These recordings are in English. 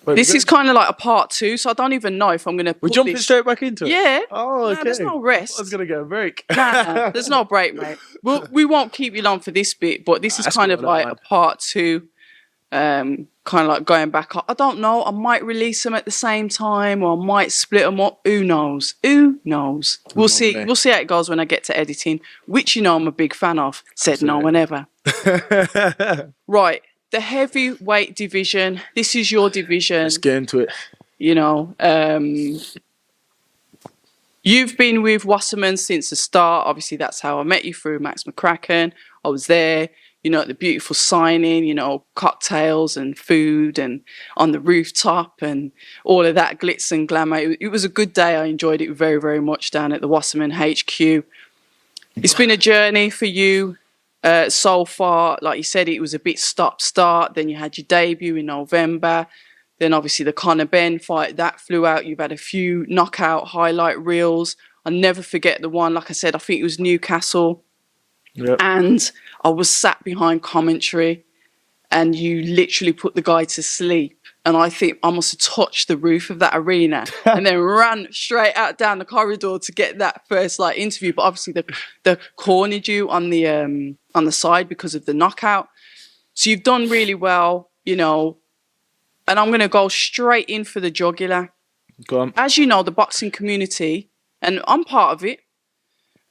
Wait, This is kind of like a part 2, so I don't even know if I'm going to we're put jumping this... straight back into it? Yeah. Oh, okay. There's no rest. I was going to get a break. Nah, there's no break, mate. We won't keep you long for this bit, but this is That's kind cool, of like a part 2, kind of like going back. I don't know. I might release them at the same time, or I might split them up. Who knows? Who knows? We'll see. Lovely. We'll see how it goes when I get to editing, which I'm a big fan of. Said no one ever. Right, the heavyweight division. This is your division. Let's get into it. You know, you've been with Wasserman since the start. Obviously, that's how I met you, through Max McCracken. I was there, at the beautiful signing, cocktails and food and on the rooftop and all of that glitz and glamour. It was a good day. I enjoyed it very, very much down at the Wasserman HQ. It's been a journey for you so far. Like you said, it was a bit stop-start. Then you had your debut in November. Then obviously the Conor Ben fight, that flew out. You've had a few knockout highlight reels. I'll never forget the one, like I said, I think it was Newcastle. Yep. And I was sat behind commentary and you literally put the guy to sleep. And I think I must have touched the roof of that arena and then ran straight out down the corridor to get that first interview. But obviously they cornered you on the side because of the knockout. So you've done really well, and I'm going to go straight in for the jugular. Go on. As you know, the boxing community, and I'm part of it,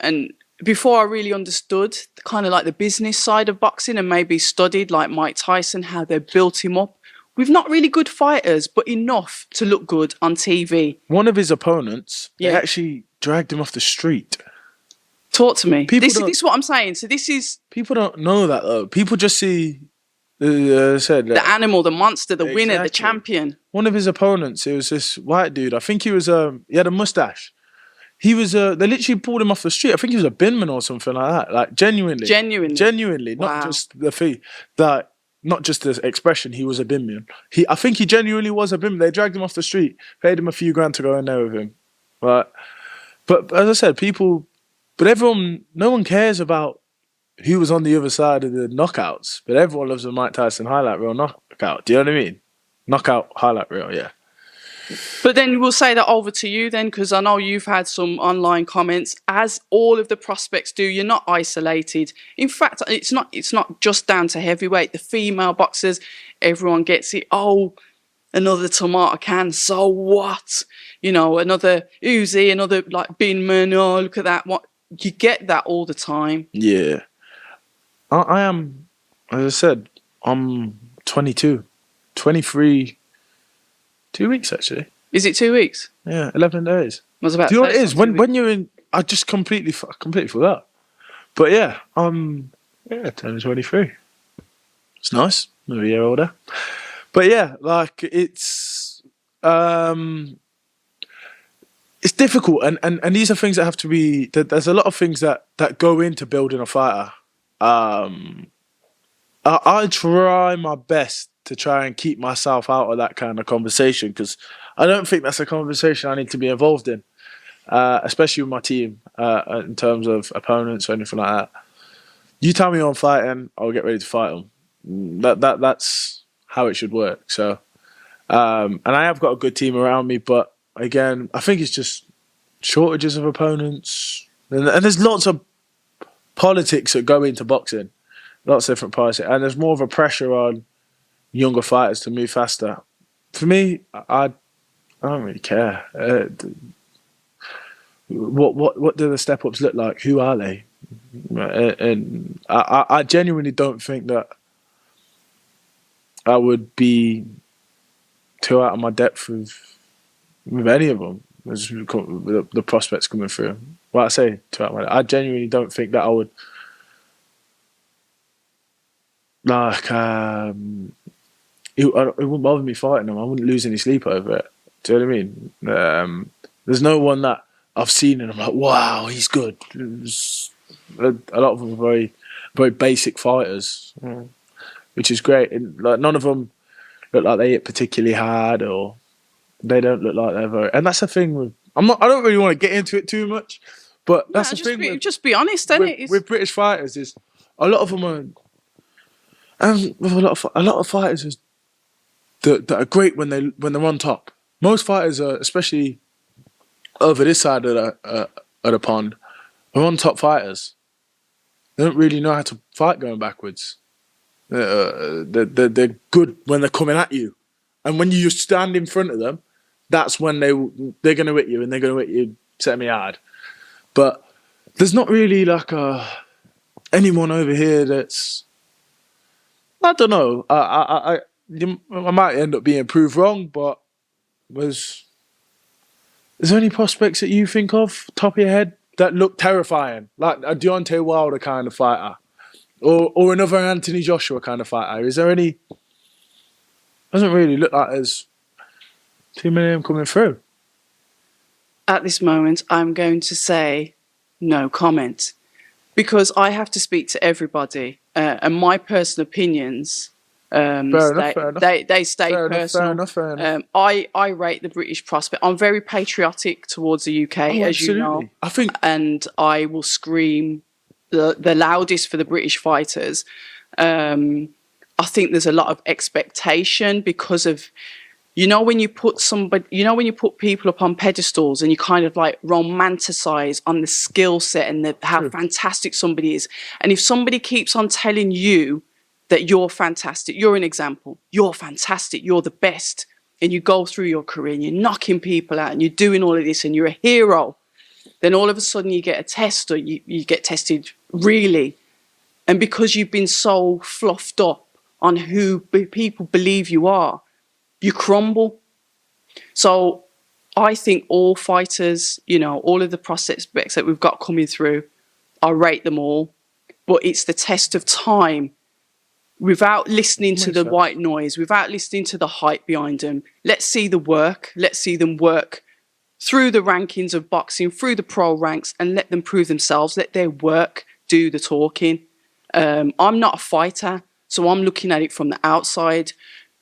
and before I really understood kind of like the business side of boxing and maybe studied like Mike Tyson, how they built him up, we've not really good fighters, but enough to look good on TV. One of his opponents, they actually dragged him off the street. Talk to me. This is what I'm saying. So this is... People don't know that, though. People just see... the animal, the monster, the winner, the champion. One of his opponents, it was this white dude. I think he was he had a mustache. He was they literally pulled him off the street. I think he was a binman or something like that. Like genuinely, wow. not just the fee, not just the expression. He was a binman. I think he genuinely was a binman. They dragged him off the street, paid him a few grand to go in there with him. But as I said, no one cares about who was on the other side of the knockouts, but everyone loves a Mike Tyson highlight reel knockout. Do you know what I mean? Knockout highlight reel, yeah. But then we'll say that over to you then, because I know you've had some online comments, as all of the prospects do. You're not isolated. In fact, it's not just down to heavyweight. The female boxers, everyone gets it. Oh, another tomato can, so what? Another Uzi, another Binman. Oh, look at that. What? You get that all the time. Yeah. I am, as I said, I'm 22, 23, 2 weeks actually. Is it 2 weeks? Yeah, 11 days. I was about Do you know what it is? When you're in, I just completely forgot. But yeah, I'm turning 23. It's nice, I'm a year older. But yeah, it's difficult, and these are things that have to be. There's a lot of things that go into building a fighter. I try my best to try and keep myself out of that kind of conversation, because I don't think that's a conversation I need to be involved in, especially with my team, in terms of opponents or anything like that. You tell me I'm fighting, I'll get ready to fight them. That's how it should work. So, and I have got a good team around me, but again, I think it's just shortages of opponents, and there's lots of politics that go into boxing, lots of different policies, and there's more of a pressure on younger fighters to move faster. For me, I don't really care. What do the step ups look like? Who are they? And I genuinely don't think that I would be too out of my depth with any of them. The prospects coming through. Well, I say too out of my depth. I genuinely don't think that I would it wouldn't bother me fighting them. I wouldn't lose any sleep over it. Do you know what I mean? There's no one that I've seen and I'm like, wow, he's good. A lot of them are very, very basic fighters, which is great. And none of them look like they hit particularly hard, or they don't look like they're very. And that's the thing with. I don't really want to get into it too much, but that's the thing. Just be honest, innit? With British fighters, is a lot of them are. And with a lot of fighters, that are great when they're on top. Most fighters are, especially over this side of the pond, are on top fighters. They don't really know how to fight going backwards. They're good when they're coming at you, and when you just stand in front of them, that's when they're going to hit you, and they're going to hit you semi-hard. But there's not really like anyone over here that's, I don't know. I might end up being proved wrong, but is there any prospects that you think of top of your head that look terrifying, like a Deontay Wilder kind of fighter, or another Anthony Joshua kind of fighter? Is there any? Doesn't really look like there's too many of them coming through. At this moment, I'm going to say no comment, because I have to speak to everybody, and my personal opinions. They stay personal. Fair enough. I rate the British prospect. I'm very patriotic towards the UK, as you know. I think, and I will scream the loudest for the British fighters. I think there's a lot of expectation because of, when you put people up on pedestals and you kind of like romanticize on the skill set and how fantastic somebody is. And if somebody keeps on telling you that you're fantastic, you're an example, you're fantastic, you're the best, and you go through your career and you're knocking people out and you're doing all of this and you're a hero, then all of a sudden you get a test, or you get tested really. And because you've been so fluffed up on who people believe you are, you crumble. So I think all fighters, all of the prospects that we've got coming through, I rate them all. But it's the test of time. Without listening to the white noise, without listening to the hype behind them, let's see the work. Let's see them work through the rankings of boxing, through the pro ranks, and let them prove themselves. Let their work do the talking. I'm not a fighter, so I'm looking at it from the outside.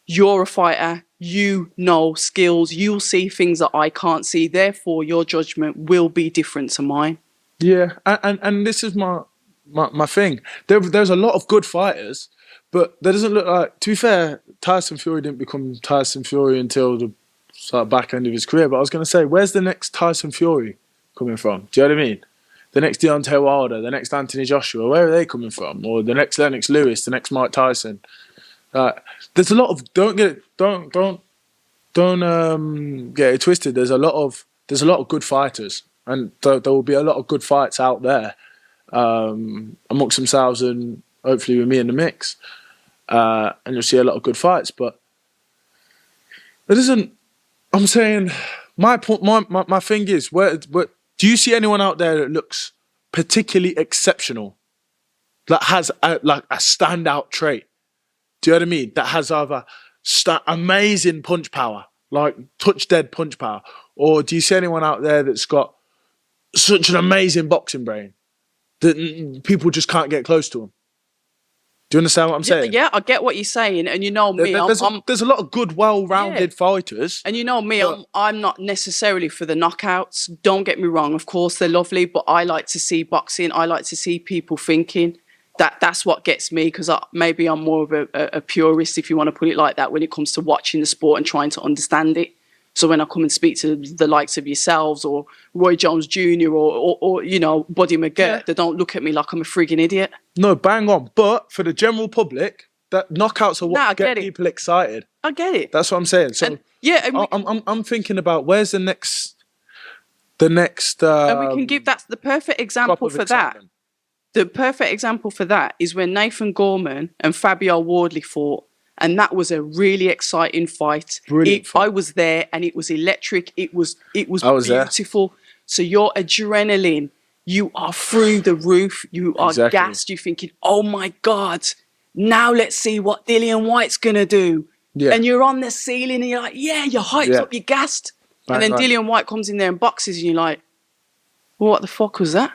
You're a fighter. You know skills. You'll see things that I can't see. Therefore, your judgment will be different to mine. Yeah, and this is my thing. There's a lot of good fighters, but there doesn't look like, to be fair, Tyson Fury didn't become Tyson Fury until the back end of his career. But I was going to say, where's the next Tyson Fury coming from? Do you know what I mean? The next Deontay Wilder, the next Anthony Joshua, where are they coming from? Or the next Lennox Lewis, the next Mike Tyson? There's a lot of, don't get it twisted. There's a lot of good fighters, and there will be a lot of good fights out there amongst themselves, and hopefully with me in the mix. And you'll see a lot of good fights, but it isn't. I'm saying my thing is, do you see anyone out there that looks particularly exceptional, that has a standout trait? Do you know what I mean? That has either amazing punch power, like touch dead punch power, or do you see anyone out there that's got such an amazing boxing brain that people just can't get close to them? Do you understand what I'm saying? Yeah, I get what you're saying, and you know me. There's a lot of good, well-rounded fighters, and you know me. I'm not necessarily for the knockouts. Don't get me wrong. Of course, they're lovely, but I like to see boxing. I like to see people thinking. That's what gets me, because maybe I'm more of a purist, if you want to put it like that, when it comes to watching the sport and trying to understand it. So when I come and speak to the likes of yourselves or Roy Jones Jr. or Buddy McGirt, they don't look at me like I'm a frigging idiot. No, bang on. But for the general public, that knockouts are what get people excited. I get it. That's what I'm saying. So I'm thinking about where's the next. And we can give that the perfect example for that. The perfect example for that is when Nathan Gorman and Fabio Wardley fought. And that was a really exciting fight. Brilliant fight. I was there, and it was electric. It was beautiful. There. So your adrenaline, you are through the roof. You are gassed. You're thinking, oh my God, now let's see what Dillian White's going to do. Yeah. And you're on the ceiling and you're like, yeah, you're hyped up, you're gassed. And then Dillian White comes in there and boxes and you're like, well, what the fuck was that?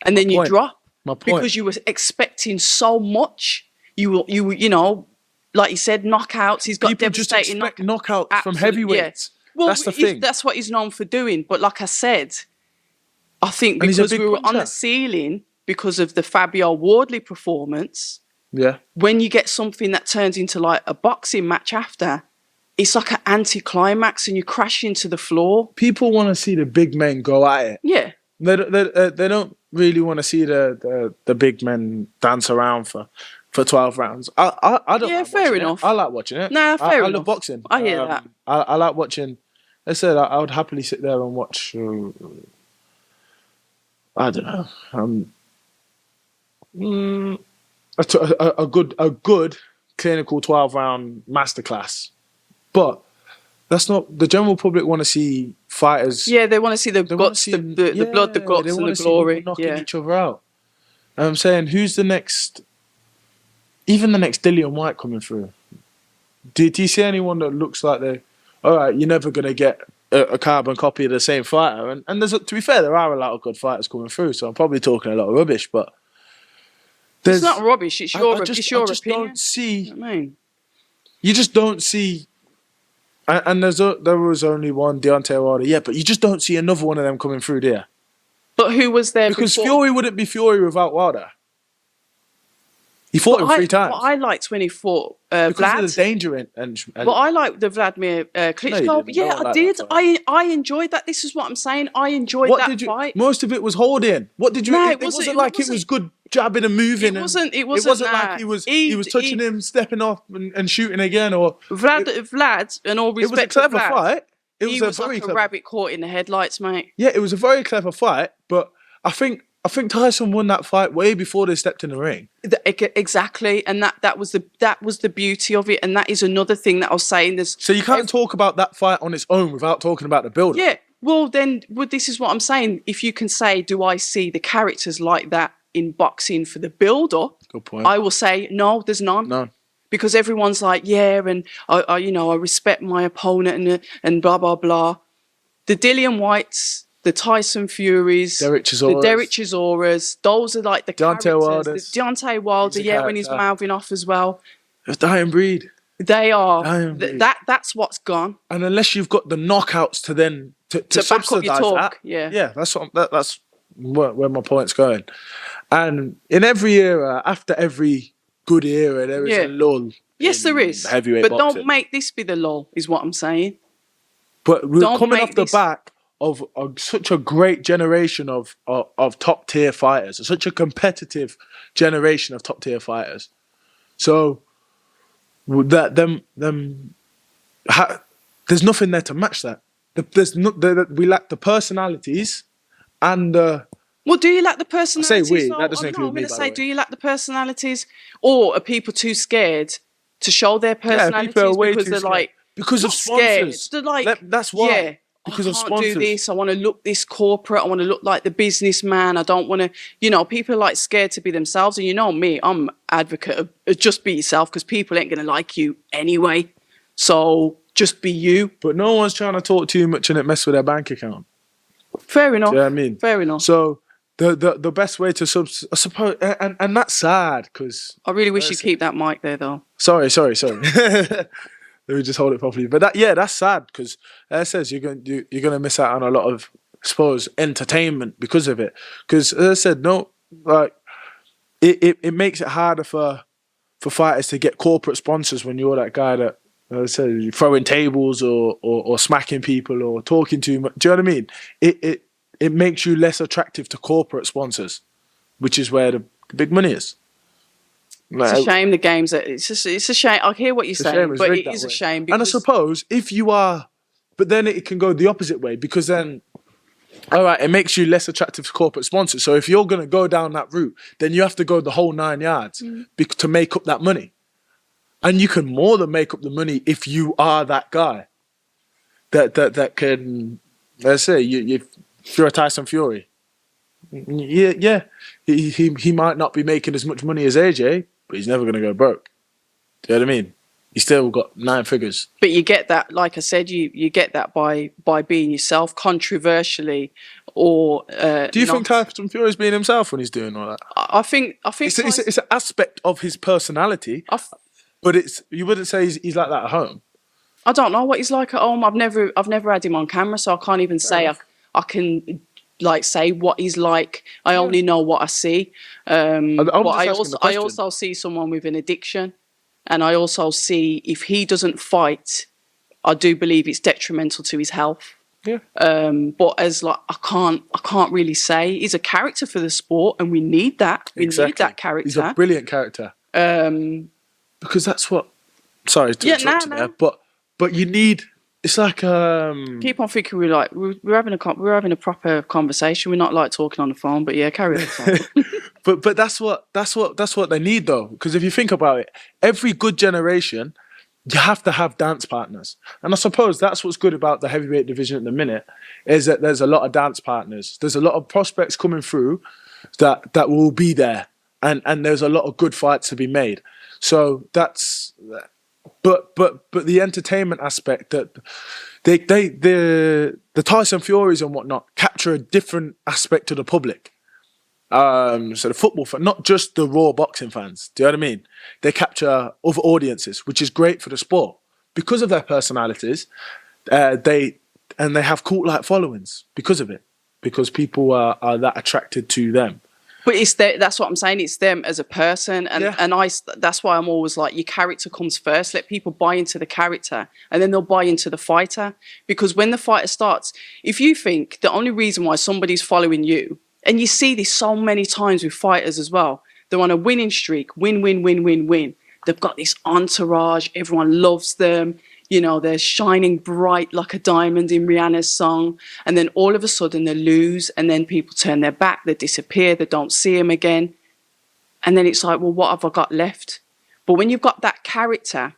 And then you drop because you were expecting so much. You like you said, knockouts. He's got people devastating just knockouts from heavyweights. Yeah. Well, that's the thing. That's what he's known for doing. But like I said, I think because we were on the ceiling because of the Fabio Wardley performance, Yeah. When you get something that turns into like a boxing match after, it's like an anti-climax and you crash into the floor. People want to see the big men go at it. Yeah. They don't really want to see the big men dance around for 12 rounds. I don't. Yeah, like fair watching enough. It. I like watching it. Nah, fair I enough. love boxing. I hear that. I like watching. I said I would happily sit there and watch. I don't know. A good clinical 12-round masterclass, but that's not the general public want to see fighters. Yeah, they want to see the They wanna guts, see- the blood, the they guts, and wanna the see people glory. knocking Yeah. each other out. And I'm saying, who's the next? Even the next Dillian White coming through. Do you see anyone that looks like they? All right, you're never gonna get a carbon copy of the same fighter. And there's to be fair, there are a lot of good fighters coming through. So I'm probably talking a lot of rubbish, but It's not rubbish. It's your, I just opinion. don't see. You know what I mean, You just don't see. And there was only one Deontay Wilder, yeah, but you just don't see another one of them coming through there. but who was there? Because before? Fury wouldn't be Fury without Wilder. He fought him 3 times. What I liked when he fought because Vlad. of the danger and But I liked the Vladimir Klitschko. didn't. Yeah, No one I liked did. that fight. I enjoyed that. This is what I'm saying. I enjoyed that fight. Most of it was holding. What did you? No, it wasn't like it was good jabbing and moving. It wasn't like he was touching him, stepping off and shooting again. Or Vlad, and all it was a respect to clever Vlad, fight. It he was was a very like a clever. rabbit caught in the headlights, mate. Yeah, it was a very clever fight. But I think Tyson won that fight way before they stepped in the ring. Exactly, and that was the beauty of it, and that is another thing that I was saying. So you can't talk about that fight on its own without talking about the build-up. Yeah, well this is what I'm saying. If you can say, do I see the characters like that in boxing for the build-up? Good point. I will say no. There's none. None. Because everyone's like, yeah, and I respect my opponent and blah blah blah. The Dillian Whites, the Tyson Furies, Derek Chisoras. the Derek Chisoras, those are like the Deontay characters. Wilders. The Deontay Wilder, He's a when he's character. mouthing off as well. It's dying breed. They are. Dying breed. That's what's gone. And unless you've got the knockouts to then to back up your subsidise talk, that, yeah. that's where my point's going. And in every era, after every good era, there is a lull. Yes, there is. Heavyweight but boxing. don't make this be the lull, is what I'm saying. But we're Don't coming make off the this- back of such a great generation of top tier fighters, such a competitive generation of top tier fighters. So there's nothing there to match that. We lack the personalities and Well, do you lack the personalities? we, though? that doesn't include I'm me, going to by the say, way. do you lack the personalities, or are people too scared to show their personalities people are way because too they're scared. like Because of not scared, sponsors. They're like, That's why. Yeah, Because I of can't sponsors. do this. I want to look this corporate. I want to look like the businessman. I don't want to. People are like scared to be themselves. And you know me, I'm advocate of just be yourself because people ain't going to like you anyway. So just be you. But no one's trying to talk too much and it mess with their bank account. Fair enough. Do you know what I mean? Fair enough. So the best way to I suppose, and that's sad because I really wish you'd keep that mic there, though. sorry. Let me just hold it properly. But that's sad because as I says you're gonna miss out on a lot of, I suppose, entertainment because of it. Because as I said, no, like it makes it harder for fighters to get corporate sponsors when you're that guy that, as I said, you're throwing tables or smacking people or talking too much. Do you know what I mean? It makes you less attractive to corporate sponsors, which is where the big money is. It's a shame the games. It's a shame. I hear what you're saying, but it is a shame. And I suppose if you are, but then it can go the opposite way because then, all right, it makes you less attractive to corporate sponsors. So if you're going to go down that route, then you have to go the whole 9 yards to make up that money. And you can more than make up the money if you are that guy that can, let's say, if you're a Tyson Fury. Yeah, he might not be making as much money as AJ, but he's never going to go broke. Do you know what I mean? He's still got 9 figures. But you get that, like I said, you get that by being yourself, controversially, or. Do you think Tyson Fury is being himself when he's doing all that? I think It's an aspect of his personality, but you wouldn't say he's like that at home. I don't know what he's like at home. I've never had him on camera, so I can't even say I can like say what he's like. I only know what I see. I'm But just asking the I question. also see someone with an addiction, and I also see if he doesn't fight, I do believe it's detrimental to his health. Yeah. But as like I can't really say. He's a character for the sport, and we need that. We need that character. He's a brilliant character. Because that's what. Sorry to interrupt you there, but you need. It's like keep on thinking we're having a proper conversation. We're not like talking on the phone, but yeah, carry on. but that's what they need though. Because if you think about it, every good generation, you have to have dance partners, and I suppose that's what's good about the heavyweight division at the minute is that there's a lot of dance partners. There's a lot of prospects coming through that will be there, and there's a lot of good fights to be made. So that's. But the entertainment aspect that the Tyson Furies and whatnot capture a different aspect to the public. So the football fan, not just the raw boxing fans. Do you know what I mean? They capture other audiences, which is great for the sport because of their personalities. They have cult-like followings because of it, because people are that attracted to them. But that's what I'm saying. It's them as a person, and that's why I'm always like, your character comes first. Let people buy into the character, and then they'll buy into the fighter. Because when the fighter starts, if you think the only reason why somebody's following you, and you see this so many times with fighters as well, they're on a winning streak, win. They've got this entourage. Everyone loves them. You know, they're shining bright like a diamond in Rihanna's song. And then all of a sudden they lose, and then people turn their back, they disappear, they don't see them again. And then it's like, well, what have I got left? But when you've got that character,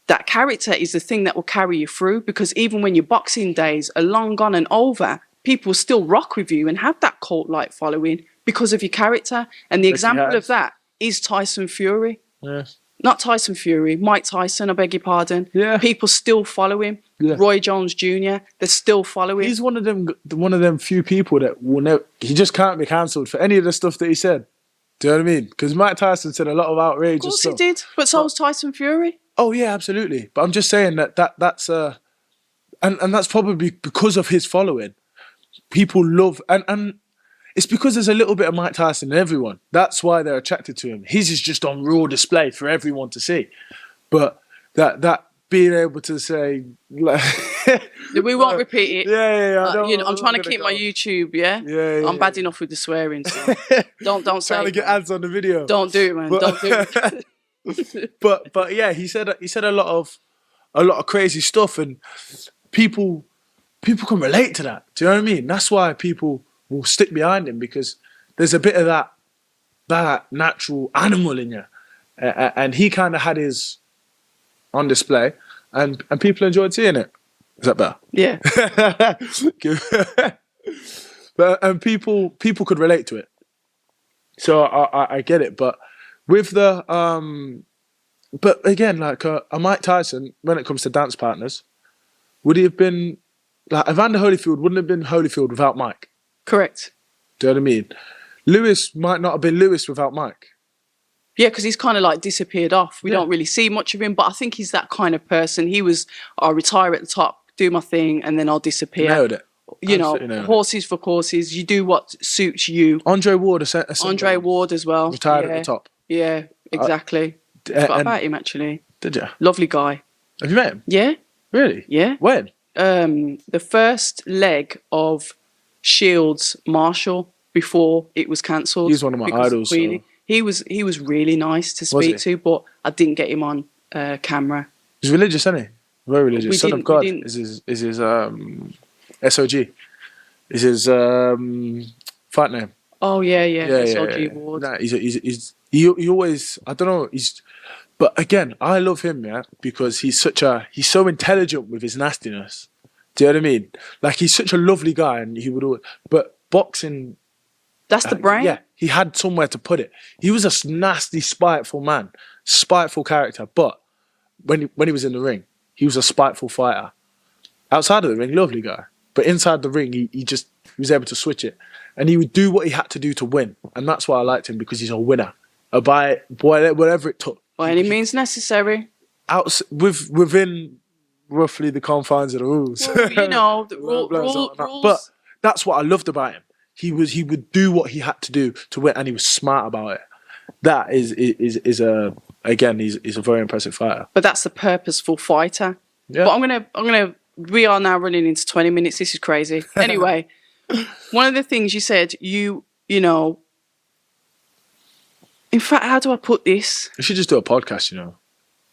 that character is the thing that will carry you through, because even when your boxing days are long gone and over, people still rock with you and have that cult-like following because of your character. And the example of that is Tyson Fury. Yes. Not Tyson Fury, Mike Tyson, I beg your pardon. Yeah. People still follow him. Yeah. Roy Jones Jr., they're still following. He's one of them few people that will never, he just can't be cancelled for any of the stuff that he said. Do you know what I mean? Because Mike Tyson said a lot of outrageous stuff. Of course he did, but so was Tyson Fury. Oh yeah, absolutely. But I'm just saying that's and that's probably because of his following. People love and it's because there's a little bit of Mike Tyson in everyone. That's why they're attracted to him. His is just on raw display for everyone to see. But that being able to say, like, we won't repeat it. Yeah. I'm trying to keep my YouTube. Yeah. I'm bad enough with the swearing. So don't say. Trying to get ads on the video. Don't do it, man. Don't do it. but yeah, he said a lot of crazy stuff, and people can relate to that. Do you know what I mean? That's why people will stick behind him, because there's a bit of that natural animal in you, and he kind of had his on display, and people enjoyed seeing it. Is that better? Yeah. And people could relate to it, so I get it. But with the but again, like a Mike Tyson, when it comes to dance partners, would he have been like Evander Holyfield? Wouldn't have been Holyfield without Mike. Correct. Do you know what I mean? Lewis might not have been Lewis without Mike. Yeah, because he's kind of like disappeared off. We don't really see much of him, but I think he's that kind of person. He was, I'll retire at the top, do my thing, and then I'll disappear. Nailed it. You know, horses for courses. You do what suits you. Andre Ward, Andre Ward as well. Retired at the top. Yeah, exactly. Forgot about him, actually. Did you? Lovely guy. Have you met him? Yeah. Really? Yeah. When? The first leg of Shield's Marshall before it was cancelled. He's one of my idols. So. He was really nice to speak to, but I didn't get him on camera. He's religious, isn't he? Very religious. Son of God is his SOG. Is his fight name. Oh yeah. SOG Ward. Nah, he always, I don't know, but again, I love him, because he's so intelligent with his nastiness. Do you know what I mean? Like, he's such a lovely guy, and he would always, but boxing, that's the brain. Yeah, he had somewhere to put it. He was a nasty, spiteful man, spiteful character. But when he was in the ring, he was a spiteful fighter. Outside of the ring, lovely guy. But inside the ring, he was able to switch it, and he would do what he had to do to win. And that's why I liked him, because he's a winner. By whatever it took. By any means necessary. Within roughly the confines of the rules. Well, you know, the rules. But that's what I loved about him. He would do what he had to do to win, and he was smart about it. That is a again, he's a very impressive fighter. But that's the purposeful fighter. Yeah. But I'm gonna. We are now running into 20 minutes. This is crazy. Anyway, one of the things you said, you know. In fact, how do I put this? You should just do a podcast, you know.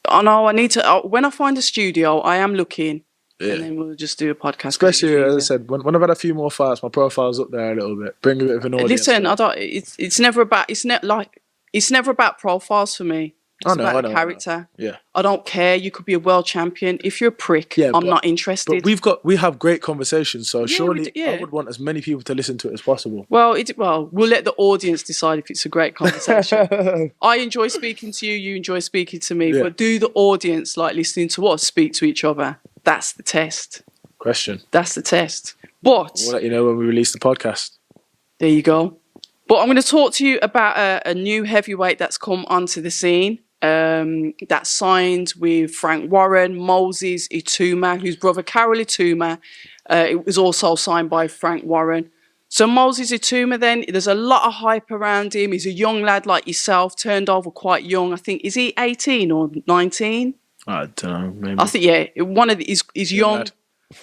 I know I need to. When I find a studio, I am looking, Yeah. and then we'll just do a podcast. Especially, as I said, when I've had a few more fights, my profile's up there a little bit. Bring a bit of an audience. Listen, I don't. It's never about. It's never about profiles for me. It's about character. Yeah. I don't care. You could be a world champion. If you're a prick, I'm not interested. But we have great conversations, so Yeah, surely yeah. I would want as many people to listen to it as possible. Well, we'll let the audience decide if it's a great conversation. I enjoy speaking to you. You enjoy speaking to me. Yeah. But do the audience like listening to us speak to each other? That's the test. Question. That's the test. But We'll let you know when we release the podcast. there you go. But I'm going to talk to you about a new heavyweight that's come onto the scene. That signed with Frank Warren, Moses Ituma, whose brother Carol Ituma. It was also signed by Frank Warren. So Moses Ituma, then there's a lot of hype around him. He's a young lad like yourself, turned over quite young. I think is he 18 or 19? I don't know. Maybe. I think one of he's young lad.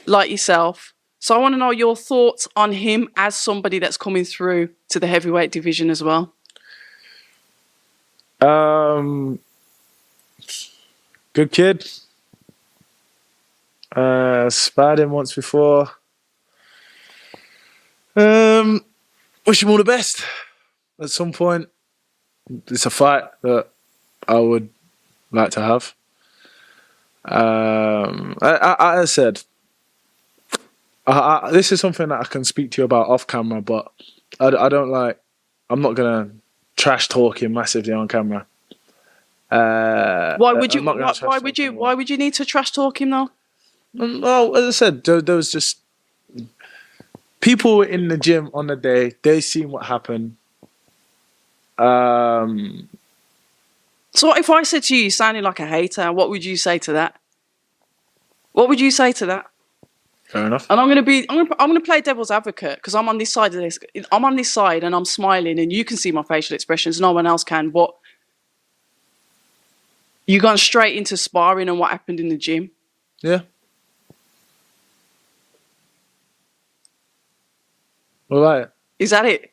like yourself. So I want to know your thoughts on him as somebody that's coming through to the heavyweight division as well. Good kid. Sparred him once before. Wish him all the best. At some point, it's a fight that I would like to have. As I said, this is something that I can speak to you about off camera, but I don't like. I'm not gonna trash talk him massively on camera. Why would you? Why would you need to trash talk him though? Well, as I said, there was just people in the gym on the day. They seen what happened. So if I said to you, "You sounded like a hater," what would you say to that? What would you say to that? Fair enough. And I'm gonna play devil's advocate because I'm on this side of this. I'm on this side and I'm smiling, and you can see my facial expressions. No one else can. But you gone straight into sparring and what happened in the gym. Yeah. All right. Is that it?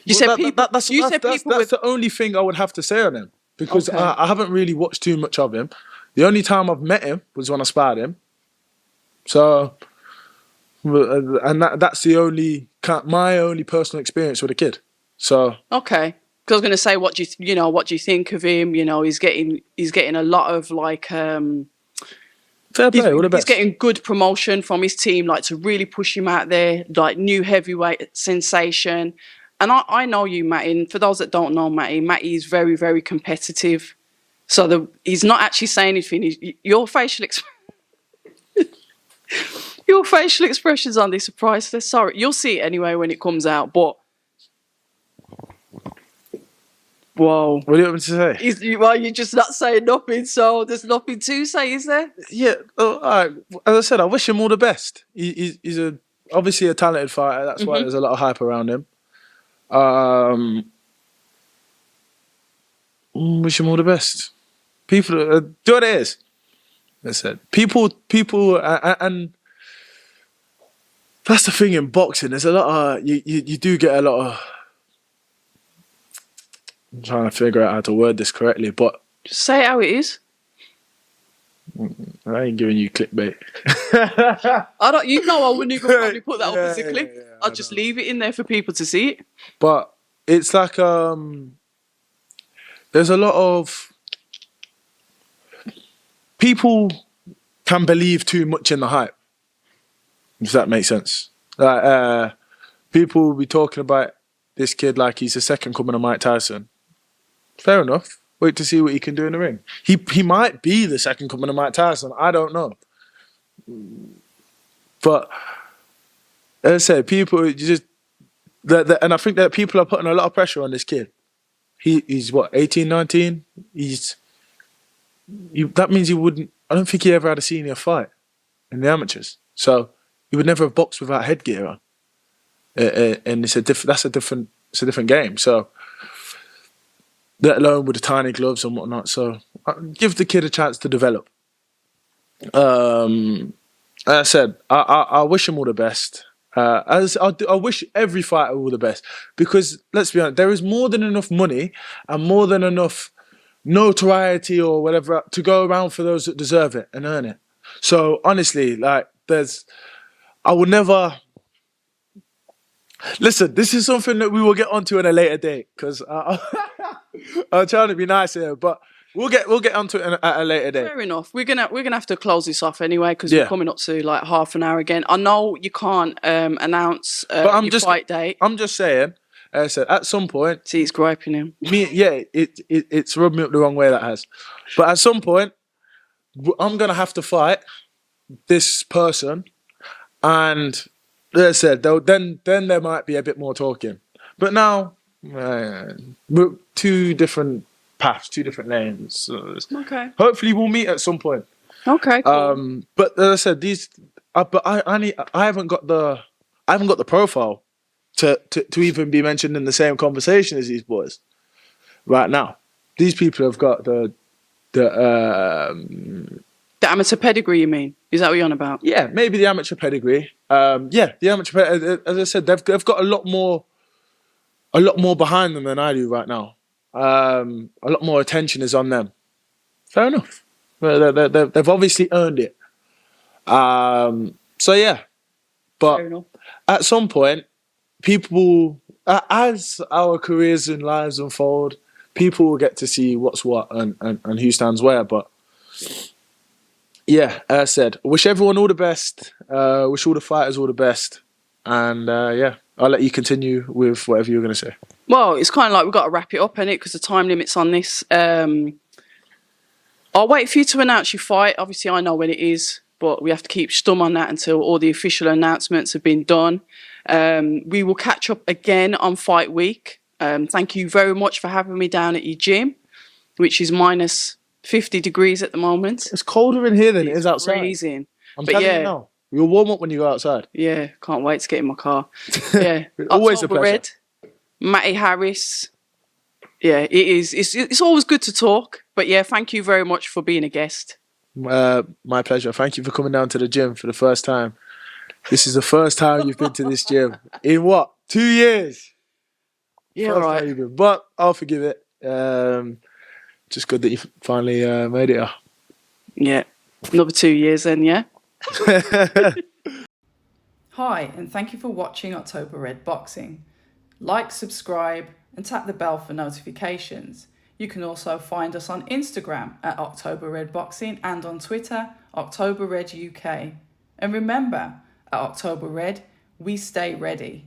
You said people. That's the only thing I would have to say on him because Okay. I haven't really watched too much of him. The only time I've met him was when I sparred him. So, and that's the only my only personal experience with a kid. So Okay. Because I was going to say, what do you think of him? You know, he's getting a lot of like. fair play, all the He's best. getting good promotion from his team, like to really push him out there, like new heavyweight sensation. And I know you, Matty. And for those that don't know Matty is very, very competitive. So he's not actually saying anything. Your facial your facial expressions on this are priceless. Sorry, you'll see it anyway when it comes out. But whoa, What do you want me to say? You're just not saying nothing. So there's nothing to say, is there? Yeah, all right. As I said, I wish him all the best. He's obviously a talented fighter. That's why there's a lot of hype around him. Wish him all the best. People do what it is. I said people, and that's the thing in boxing. There's a lot of you do get a lot of. I'm trying to figure out how to word this correctly, but Just say it how it is. I ain't giving you clickbait. I don't. You know, I wouldn't even probably put that up as a Yeah, clip. yeah, I'd just leave it in there for people to see it. But it's like there's a lot of people can believe too much in the hype. If that makes sense. Like people will be talking about this kid like he's the second coming of Mike Tyson. Fair enough. Wait to see what he can do in the ring. He might be the second coming of Mike Tyson. I don't know. But as I said, people just and I think that people are putting a lot of pressure on this kid. He's what, 18, 19? That means he wouldn't. I don't think he ever had a senior fight in the amateurs. So You would never have boxed without headgear on, and it's a different game. So, let alone with the tiny gloves and whatnot. So, give the kid a chance to develop. As I said, I wish him all the best. I wish every fighter all the best, because let's be honest, there is more than enough money and more than enough notoriety or whatever to go around for those that deserve it and earn it. So honestly, like, I will never. Listen, this is something that we will get onto in a later date, because I'm trying to be nice here, but we'll get onto it at a later date. Fair enough. We're gonna have to close this off anyway, because we're coming up to like half an hour again. I know you can't announce your fight date. I'm just saying. As I said, at some point. See, it's griping him. It's rubbed me up the wrong way. That has, but at some point, I'm gonna have to fight this person, and as I said, then there might be a bit more talking. But now, we're two different paths, two different lanes. So okay. Hopefully, we'll meet at some point. Okay. Cool. But as I said, I haven't got the profile to even be mentioned in the same conversation as these boys right now. These people have got the amateur pedigree, you mean? Is that what you're on about? Yeah, maybe the amateur pedigree. The amateur pedigree. As I said, they've got a lot more behind them than I do right now. A lot more attention is on them. Fair enough. They've obviously earned it. So yeah, but at some point, people, as our careers and lives unfold, people will get to see what's what and who stands where. But yeah, as I said, wish everyone all the best. Wish all the fighters all the best. And I'll let you continue with whatever you're going to say. Well, it's kind of like we've got to wrap it up, innit? Because the time limit's on this. I'll wait for you to announce your fight. Obviously, I know when it is, but we have to keep stum on that until all the official announcements have been done. We will catch up again on fight week. Thank you very much for having me down at your gym, which is minus 50 degrees at the moment. It's colder in here than it is outside. Freezing. I'm telling you now. You'll warm up when you go outside. Yeah, can't wait to get in my car. Yeah, always a pleasure. Red, Matty Harris. Yeah, it is. It's always good to talk. But yeah, thank you very much for being a guest. My pleasure. Thank you for coming down to the gym for the first time. This is the first time you've been to this gym in what? 2 years. Yeah, all right. But I'll forgive it. Just good that you finally made it. Yeah, another 2 years then. Yeah. Hi, and thank you for watching October Red Boxing. Like, subscribe, and tap the bell for notifications. You can also find us on Instagram at October Red Boxing and on Twitter, October Red UK. And remember, at October Red, we stay ready.